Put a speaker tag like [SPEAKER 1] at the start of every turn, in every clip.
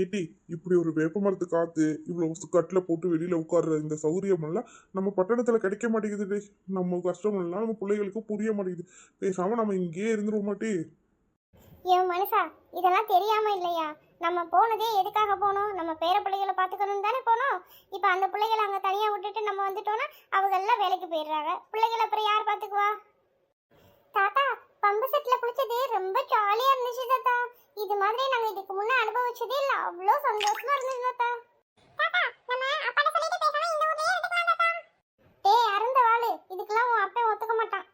[SPEAKER 1] ஏட்டி, இப்படி ஒரு வேப்ப மரத்து காத்து இவ்வளவு கட்டில போட்டு வெளியில உட்கார்ற இந்த சௌரியம் எல்லாம் நம்ம பட்டணத்துல கிடைக்க மாட்டேங்குது. நம்ம கஷ்டம் எல்லாம் நம்ம பிள்ளைகளுக்கு புரிய மாட்டேங்குது. பேசாம நம்ம இங்கேயே இருந்துருவோம் மாட்டி.
[SPEAKER 2] ஏன் மனுஷா, இதெல்லாம் தெரியாம இல்லையா? நம்ம போனதே எதுக்காக போனோம்? நம்ம பேர பிள்ளைகளை பார்த்துக்கணும் தானே போனோம். இப்போ அந்த பிள்ளைகளை அங்கே தனியாக விட்டுட்டு நம்ம வந்துட்டோம்னா அவங்க எல்லாம் வேலைக்கு போயிடுறாங்க. பிள்ளைகளை அப்புறம் யார் பார்த்துக்குவா? தாத்தா, பம்பு செட்டில் குளிச்சது ரொம்ப ஜாலியாக இருந்துச்சு தாத்தா. இது மாதிரி நாங்கள் இதுக்கு முன்னே அனுபவிச்சதே இல்லை. அவ்வளோ சந்தோஷமா இருந்துச்சு தாத்தா. டேய் அருந்த வாளு, இதுக்கெல்லாம் உன் அப்பே ஒத்துக்க மாட்டான்.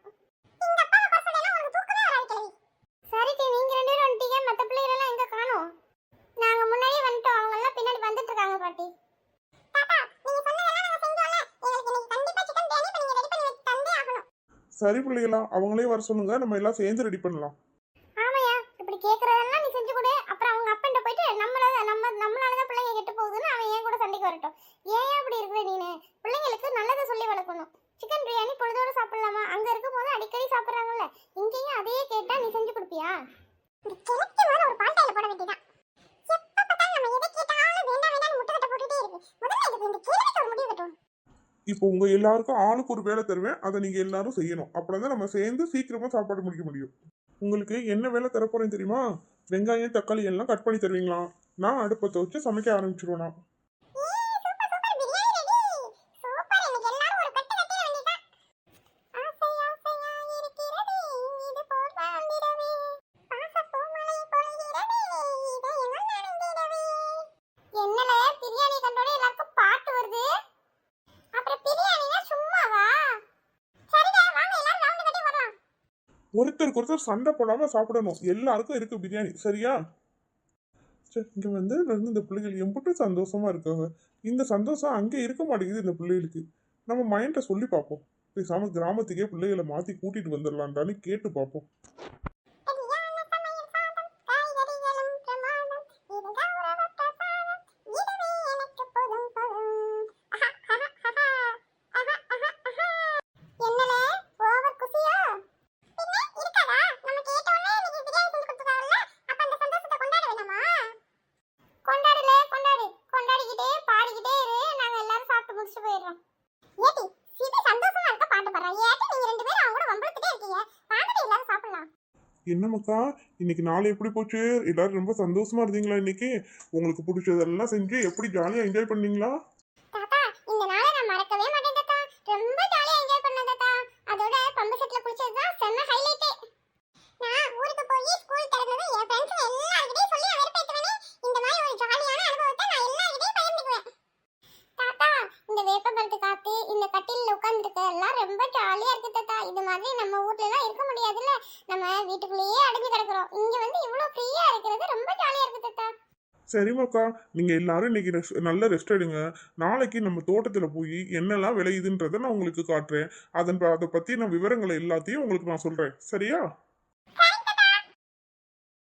[SPEAKER 2] சரி டீ, நீங்க ரெண்டு பேரும் வந்துட்டீங்க, மற்ற பிள்ளைகள் எல்லாம் எங்க காணோம்? நாங்க முன்னாடியே வந்துட்டோம், அவங்க எல்லாம் பின்னாடி வந்துட்டு இருக்காங்க பாட்டி.
[SPEAKER 1] சரி பிள்ளைகளா, அவங்களே வர சொல்லுங்க, நம்ம எல்லாம் சேர்ந்து ரெடி பண்ணலாம்.
[SPEAKER 2] ஆமாயா, இப்படி கேக்குறதெல்லாம் நீ செஞ்சு கொடு. அப்புறம் அவங்க அப்பன்ட்ட போயிட்டு நம்மளாலதான் பிள்ளைங்க கெட்டு போகுதுன்னு அவன் ஏன் கூட சண்டைக்கு வரட்டும். ஏன் அப்படி இருக்கிற நீனு? பிள்ளைங்களுக்கு நல்லதை சொல்லி வளர்க்கணும். சிக்கன் பிரியாணி பொழுதோட சாப்பிடலாமா? அங்க இருக்கும் போது அடிக்கடி சாப்பிடுறாங்கல்ல, இங்கேயும் அதையே கேட்டா நீ செஞ்சு கொடுப்பியா? ஒரு பால்டைல போட வேண்டியதான்.
[SPEAKER 1] இப்போ உங்க எல்லாருக்கும் ஆளுக்கு ஒரு வேலை தருவேன், அதை நீங்க எல்லாரும் செய்யணும். அப்படிதான் நம்ம சேர்ந்து சீக்கிரமா சாப்பாடு முடிக்க முடியும். உங்களுக்கு என்ன வேலை தரப்போறேன் தெரியுமா? வெங்காயம் தக்காளி எல்லாம் கட் பண்ணி தருவீங்களா? நான் அடுப்பத்தை வச்சு சமைக்க ஆரம்பிச்சிருவேனா. ஒருத்தருக்கு ஒருத்தர் சண்டை போடாம சாப்பிடணும். எல்லாருக்கும் இருக்கு பிரியாணி, சரியா? சரி, இங்க வந்து இந்த பிள்ளைகள் எம்பிட்டு சந்தோஷமா இருக்காங்க. இந்த சந்தோஷம் அங்கே இருக்க மாட்டேங்குது இந்த பிள்ளைகளுக்கு. நம்ம மைண்ட சொல்லி பார்ப்போம். பேசாம கிராமத்துக்கே பிள்ளைகளை மாத்தி கூட்டிட்டு வந்துடலான்டான்னு கேட்டு பார்ப்போம். என்னமாக்கா, இன்னைக்கு நாள் எப்படி போச்சு? எல்லாரும் ரொம்ப சந்தோஷமா இருந்தீங்களா? இன்னைக்கு உங்களுக்கு பிடிச்சதெல்லாம் செஞ்சு எப்படி ஜாலியா என்ஜாய் பண்ணீங்களா?
[SPEAKER 2] தாத்தா, இந்த நாளை நான் மறக்கவே மாட்டேன் தாத்தா. ரொம்ப ஜாலியா என்ஜாய் பண்ணேன் தாத்தா. அதோட பம்பு செட்ல குளிச்சது தான் செம்ம ஹைலைட். நான் ஊருக்கு போய் ஸ்கூல் திறந்தது என் ஃப்ரெண்ட்ஸ் எல்லார்கிட்டயும் சொல்லி வெறுப்பேத்துவேனே. இந்த மாதிரி ஒரு ஜாலியான அனுபவத்தை நான் எல்லார்கிட்டயும் பகிர்ந்துக்குவேன். தாத்தா, இந்த வேப்ப மரத்து காத்து, இந்த கட்டில்ல உட்கார்ந்துருக்க எல்லாம் ரொம்ப ஜாலியா இருக்கு தாத்தா. இது மாதிரி நம்ம ஊர்ல எல்லாம் இருக்க முடியாதுல்ல. நம்ம வீட்டுக்குள்ளேயே அடைஞ்சு கிடக்குறோம். இங்க வந்து இவ்வளவு ஃப்ரீயா இருக்கிறது ரொம்ப ஜாலியா இருக்கு தாத்தா.
[SPEAKER 1] சரிமாக்கா, நீங்க எல்லாரும் இன்னைக்கு நல்ல ரெஸ்ட் எடுங்க. நாளைக்கு நம்ம தோட்டத்துல போய் என்னெல்லாம் விளையுதுன்றதை நான் உங்களுக்கு காட்டுறேன். அதை பத்தி நான் விவரங்களை எல்லாத்தையும் உங்களுக்கு நான் சொல்றேன், சரியா?